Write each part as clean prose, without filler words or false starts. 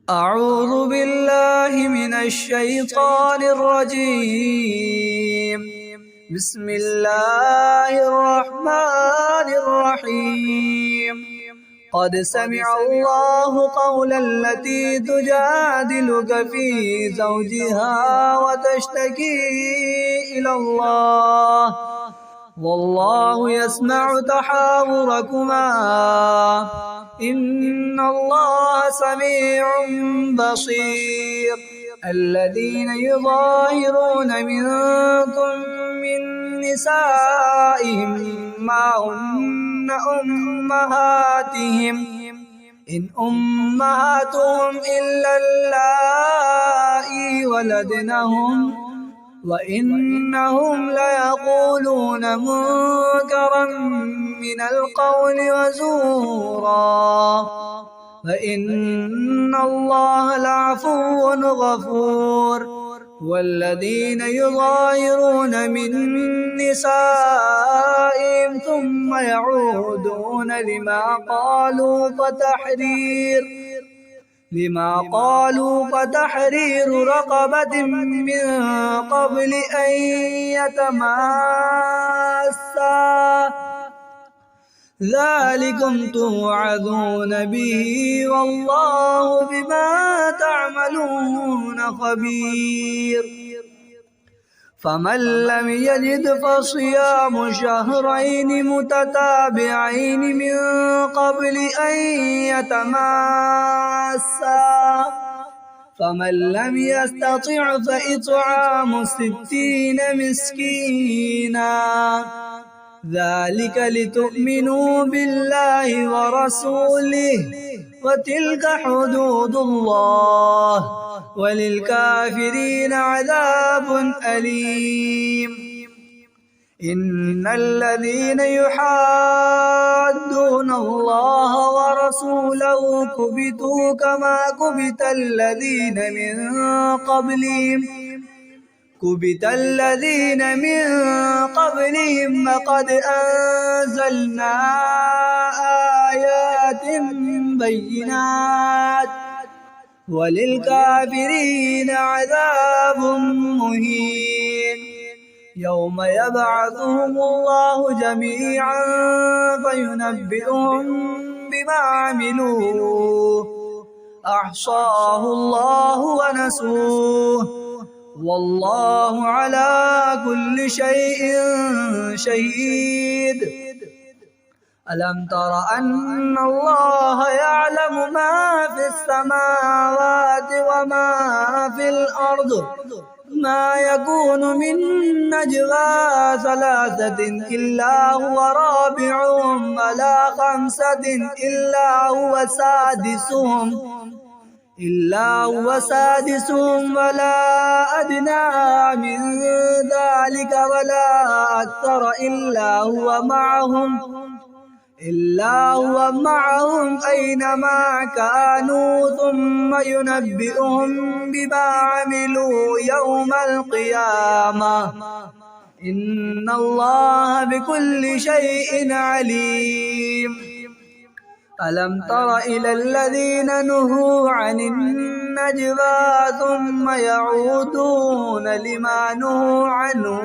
أعوذ بالله من الشيطان الرجيم. بسم الله الرحمن الرحيم. قد سمع الله قول التي تجادلك في زوجها وتشتكي إلى الله والله يسمع تحاوركما إن الله سميع بصير. الذين يظاهرون منكم من نسائهم ما هن أمهاتهم إن أمهاتهم إلا اللائي ولدنهم وإنهم ليقولون منكرا من القول وزورا وإن الله لعفو غفور. والذين يظاهرون من نسائهم ثم يعودون لما قالوا فتحرير رقبة من قبل أن يتماسا ذلكم توعظون به والله بما تعملون خبير. فمن لم يجد فصيام شهرين متتابعين من قبل أن يتماسا فمن لم يستطع فإطعام 60 مسكينا ذلك لتؤمنوا بالله ورسوله وتلك حدود الله وللكافرين عذاب أليم. إن الذين يحادون الله ورسوله كبتوا كما كبت الذين من قبلهم وقد أنزلنا آيات بينات وللكافرين عذاب مهين. يوم يبعثهم الله جميعا فينبئهم بما عملوا أحصاه الله ونسوه والله على كل شيء شهيد. ألم تر أن الله يعلم ما في السماوات وما في الأرض ما يكون من نجوى 3 إلا هو رابعهم ولا 5 إلا هو سادسهم ولا أدنى من ذلك ولا أكثر إلا هو معهم أينما كانوا ثم ينبئهم بما عملوا يوم القيامة إن الله بكل شيء عليم. ألم تر إلى الذين نهوا عن النجوى ثم يعودون لما نهوا عنه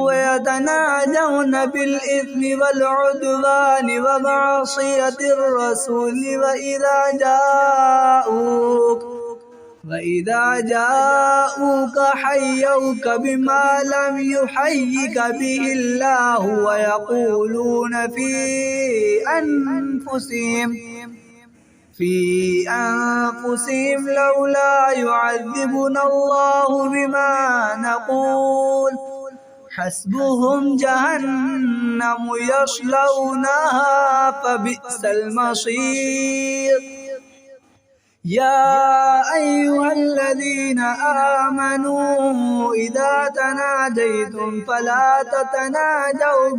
ويتناجون بالإثم والعدوان ومعصية الرسول وإذا جاءوك حيوك بما لم يحيك به الله ويقولون في أنفسهم لولا يعذبنا الله بما نقول حسبهم جهنم يصلونها فبئس المصير. يا أيها الذين آمنوا إذا تناجيتم فلا تتناجوا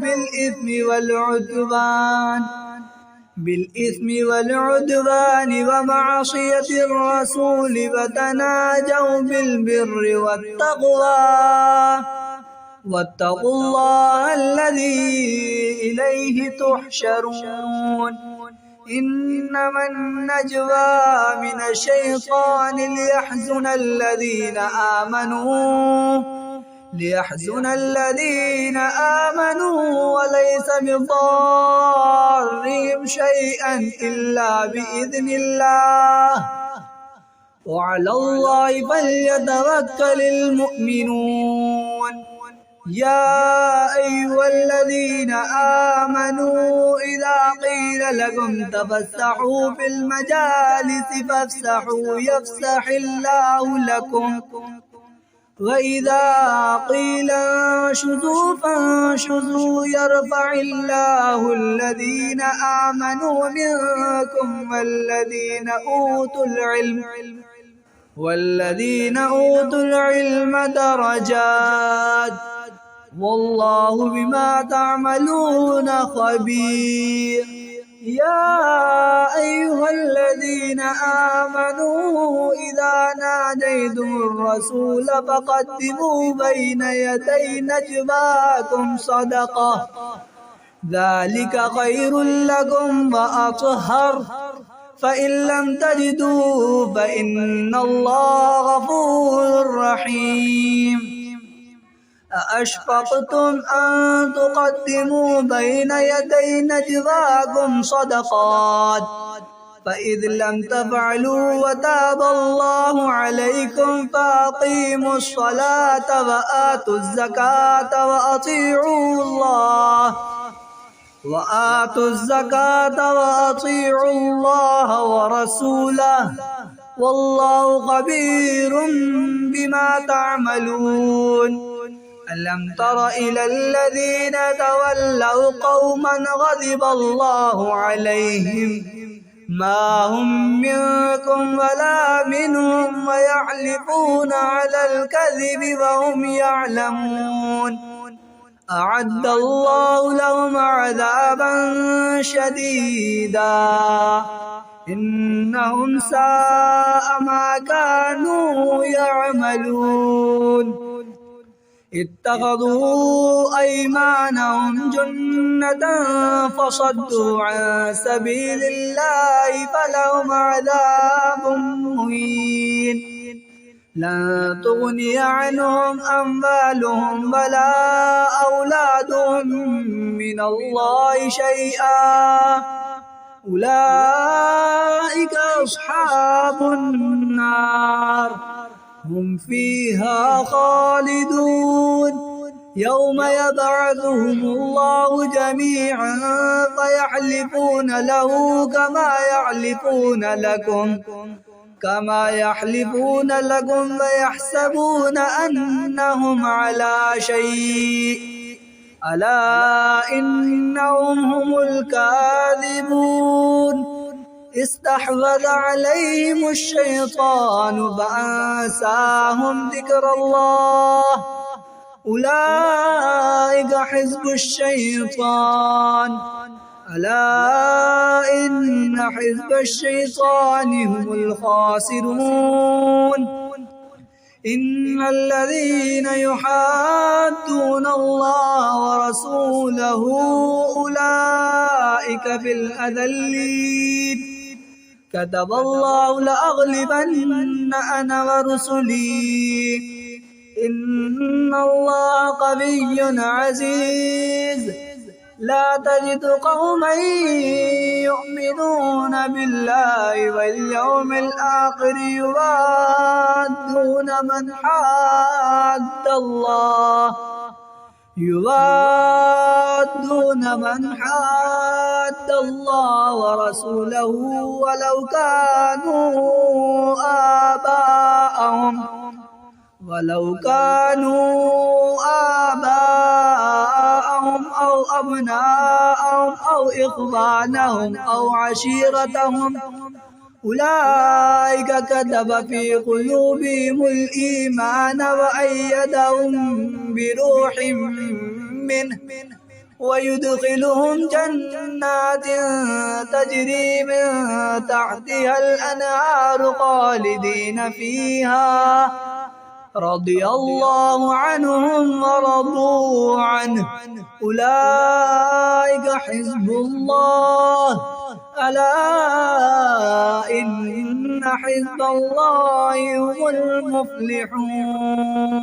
بالإثم والعدوان ومعصية الرسول وتناجوا بالبر واتقوا الله الذي إليه تحشرون. إنما النجوى من الشيطان ليحزن الذين آمنوا وليس بضارهم شيئا إلا بإذن الله وعلى الله فليتوكل المؤمنون. يا أيها الذين آمنوا إذا قيل لكم تفسحوا في المجالس فافسحوا يفسح الله لكم وإذا قيل انشزوا فانشزوا يرفع الله الذين آمنوا منكم والذين أوتوا العلم درجات والله بما تعملون خبير. يا أيها الذين آمنوا إذا ناجيتم الرسول فقدموا بين يدي نجواكم صدقة ذلك خير لكم وأطهر فإن لم تجدوا فإن الله غفور رحيم. أأشفقتم أن تقدموا بين يدي نجواكم صدقات فإذ لم تفعلوا وتاب الله عليكم فأقيموا الصلاة وآتوا الزكاة وأطيعوا الله ورسوله والله خبير بما تعملون. ألم تر إلى الذين تولوا قوما غضب الله عليهم ما هم منكم ولا منهم ويحلفون على الكذب وهم يعلمون أعد الله لهم عذابا شديدا إنهم ساء ما كانوا يعملون. اتخذوا أيمانهم جنة فصدوا عن سبيل الله فلهم عذاب مهين لن تغني عنهم أموالهم ولا أولادهم من الله شيئا أولئك أصحاب النار هم فيها خالدون. يوم يبعثهم الله جميعا فيحلفون له كما يحلفون لكم ويحسبون أنهم على شيء ألا إنهم هم الكاذبون. استحوذ عليهم الشيطان فأنساهم ذكر الله أولئك حزب الشيطان ألا إن حزب الشيطان هم الخاسرون. إن الذين يحادون الله ورسوله أولئك في الأذلين كتب الله لأغلبن أنا ورسلي إن الله قوي عزيز. لا تجد قوما يؤمنون بالله واليوم الآخر يوادون من حاد الله ورسوله ولو كانوا آباءهم أو أبناءهم أو إخوانهم أو عشيرتهم أولئك كتب في قلوبهم الإيمان وأيدهم بروح منه ويدخلهم جنات تجري من تحتها الأنهار خالدين فيها رضي الله عنهم ورضوا عنه أولئك حزب الله ألا إن حزب الله هم المفلحون.